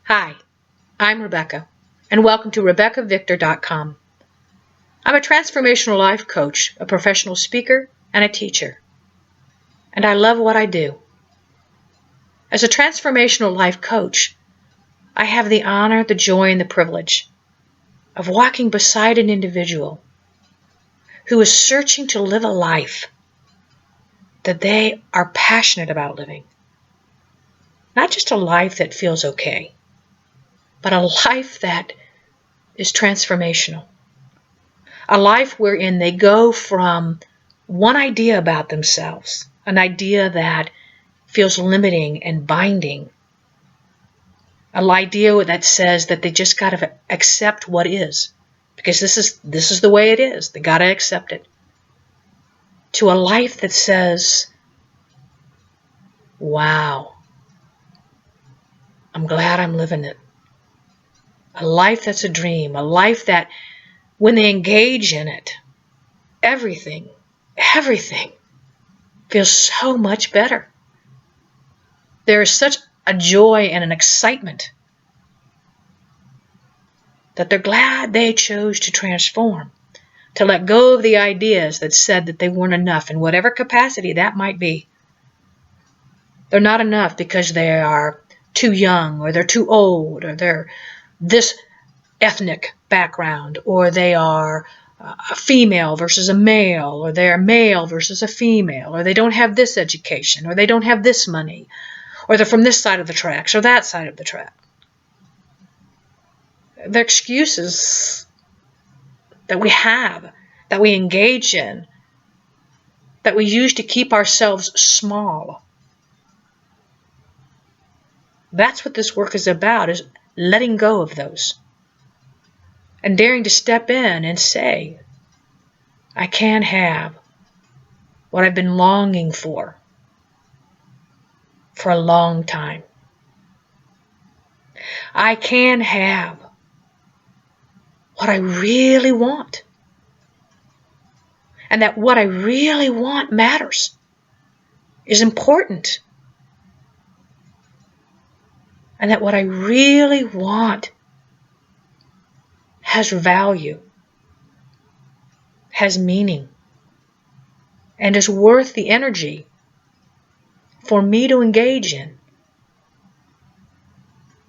Hi, I'm Rebecca, and welcome to RebeccaVictor.com. I'm a transformational life coach, a professional speaker, and a teacher, and I love what I do. As a transformational life coach, I have the honor, the joy, and the privilege of walking beside an individual who is searching to live a life that they are passionate about living. Not just a life that feels okay, but a life that is transformational. A life wherein they go from one idea about themselves, an idea that feels limiting and binding, an idea that says that they just got to accept what is, because this is the way it is. They got to accept it. To a life that says, wow, I'm glad I'm living it. A life that's a dream, a life that when they engage in it, everything feels so much better. There is such a joy and an excitement that they're glad they chose to transform, to let go of the ideas that said that they weren't enough in whatever capacity that might be. They're not enough because they are too young, or they're too old, or they're this ethnic background, or they are a female versus a male, or they're male versus a female, or they don't have this education, or they don't have this money, or they're from this side of the tracks or that side of the track. They're excuses that we have, that we engage in, that we use to keep ourselves small. That's what this work is about, is letting go of those and daring to step in and say, I can have what I've been longing for a long time. I can have what I really want. And that what I really want matters, is important. And that what I really want has value, has meaning, and is worth the energy for me to engage in,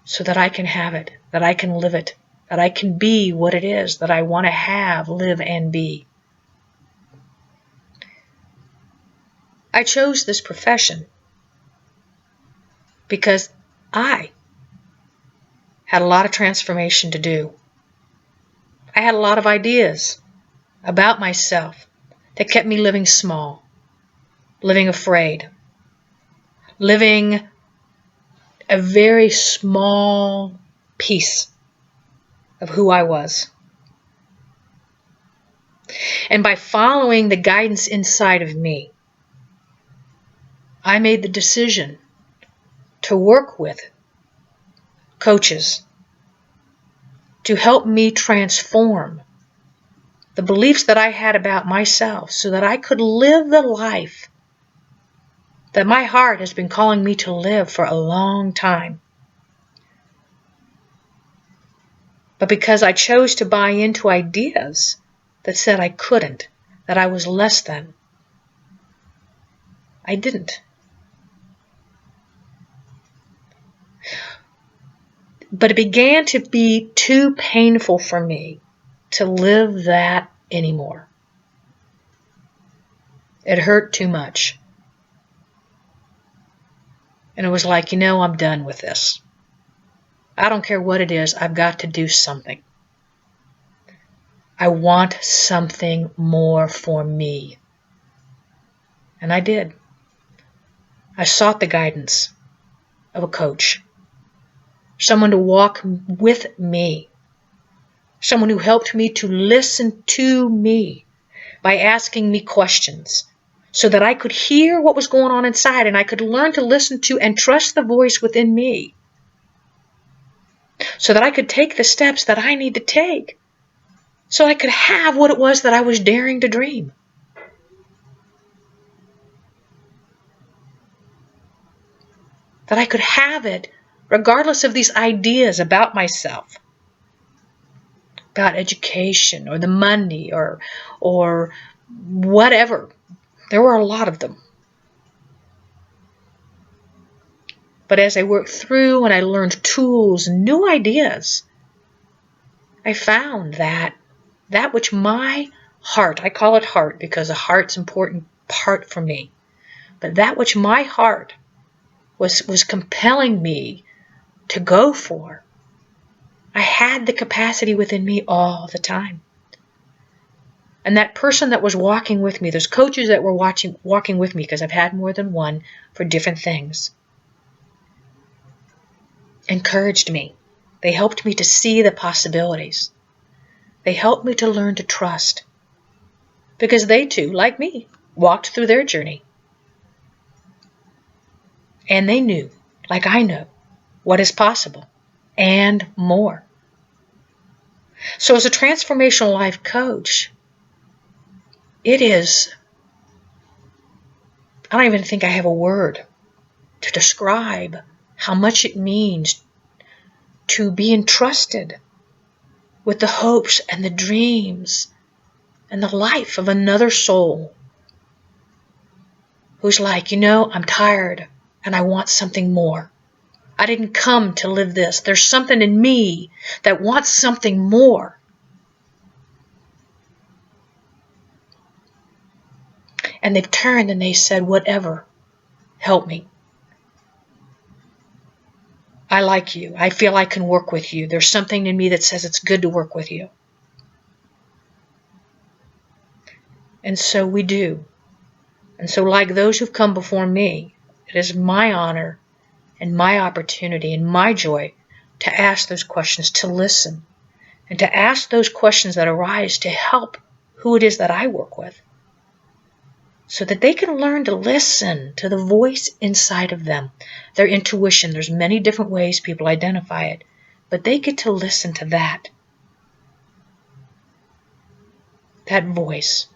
so that I can have it, that I can live it, that I can be what it is that I want to have, live, and be. I chose this profession because I had a lot of transformation to do. I had a lot of ideas about myself that kept me living small, living afraid, living a very small piece of who I was. And by following the guidance inside of me, I made the decision to work with coaches to help me transform the beliefs that I had about myself, so that I could live the life that my heart has been calling me to live for a long time. But because I chose to buy into ideas that said I couldn't, that I was less than, I didn't. But it began to be too painful for me to live that anymore. It hurt too much. And it was like, I'm done with this. I don't care what it is, I've got to do something. I want something more for me. And I did. I sought the guidance of a coach, someone to walk with me, someone who helped me to listen to me by asking me questions, so that I could hear what was going on inside, and I could learn to listen to and trust the voice within me, so that I could take the steps that I need to take, so I could have what it was that I was daring to dream. That I could have it regardless of these ideas about myself, about education or the money or whatever. There were a lot of them. But as I worked through and I learned tools, new ideas, I found that which my heart, I call it heart because the heart's an important part for me, but that which my heart was compelling me to go for, I had the capacity within me all the time. And that person that was walking with me, those coaches that were walking with me, because I've had more than one for different things, encouraged me. They helped me to see the possibilities. They helped me to learn to trust. Because they too, like me, walked through their journey. And they knew, like I know, what is possible and more. So as a transformational life coach, it is, I don't even think I have a word to describe how much it means to be entrusted with the hopes and the dreams and the life of another soul who's like, I'm tired and I want something more. I didn't come to live this. There's something in me that wants something more. And they've turned and they said, whatever, help me. I like you. I feel I can work with you. There's something in me that says it's good to work with you. And so we do. And so like those who've come before me, it is my honor and my opportunity and my joy to ask those questions, to listen, and to ask those questions that arise to help who it is that I work with, so that they can learn to listen to the voice inside of them, their intuition. There's many different ways people identify it, but they get to listen to that voice.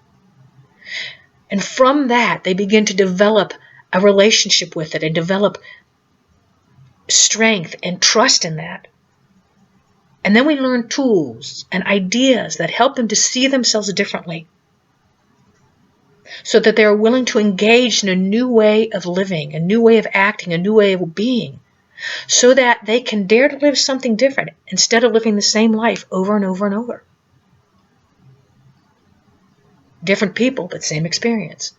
And from that, they begin to develop a relationship with it and develop strength and trust in that. And then we learn tools and ideas that help them to see themselves differently, so that they're willing to engage in a new way of living, a new way of acting, a new way of being, so that they can dare to live something different instead of living the same life over and over and over. Different people, but same experience.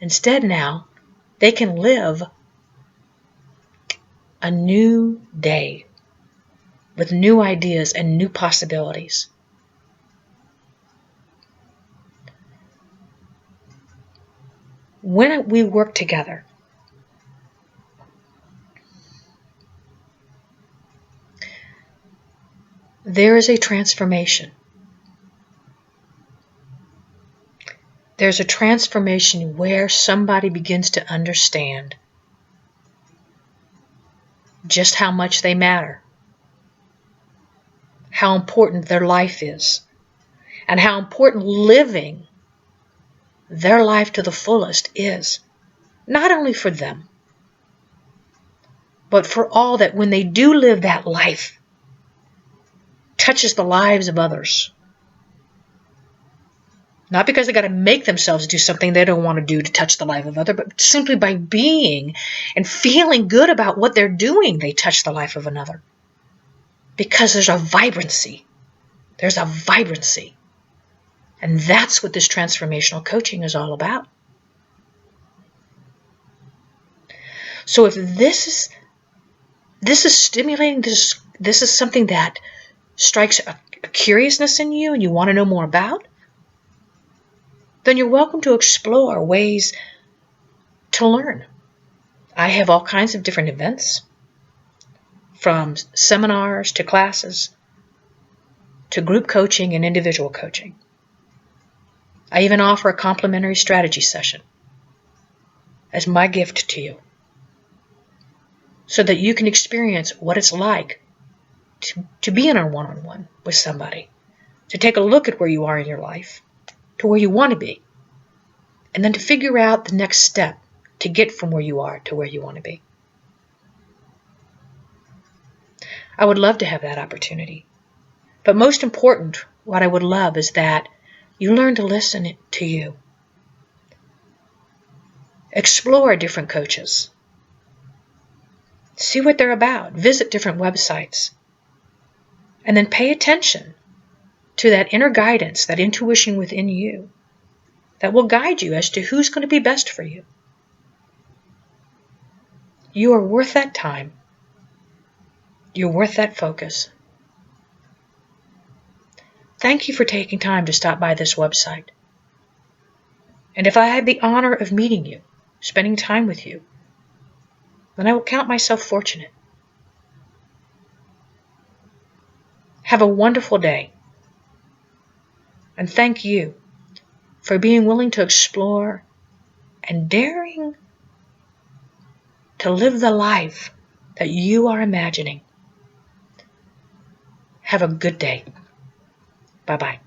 Instead now, they can live a new day with new ideas and new possibilities. When we work together, there is a transformation. There's a transformation where somebody begins to understand just how much they matter, how important their life is, and how important living their life to the fullest is, not only for them, but for all that when they do live that life, touches the lives of others. Not because they got to make themselves do something they don't want to do to touch the life of others, but simply by being and feeling good about what they're doing, they touch the life of another. Because there's a vibrancy. There's a vibrancy. And that's what this transformational coaching is all about. So if this is stimulating, this is something that strikes a curiousness in you and you want to know more about, then you're welcome to explore ways to learn. I have all kinds of different events, from seminars to classes to group coaching and individual coaching. I even offer a complimentary strategy session as my gift to you, so that you can experience what it's like to be in a one-on-one with somebody, to take a look at where you are in your life, to where you want to be, and then to figure out the next step to get from where you are to where you want to be. I would love to have that opportunity. But most important, what I would love is that you learn to listen to you. Explore different coaches. See what they're about. Visit different websites. And then pay attention to that inner guidance, that intuition within you that will guide you as to who's going to be best for you. You are worth that time. You're worth that focus. Thank you for taking time to stop by this website. And if I had the honor of meeting you, spending time with you, then I will count myself fortunate. Have a wonderful day. And thank you for being willing to explore and daring to live the life that you are imagining. Have a good day. Bye-bye.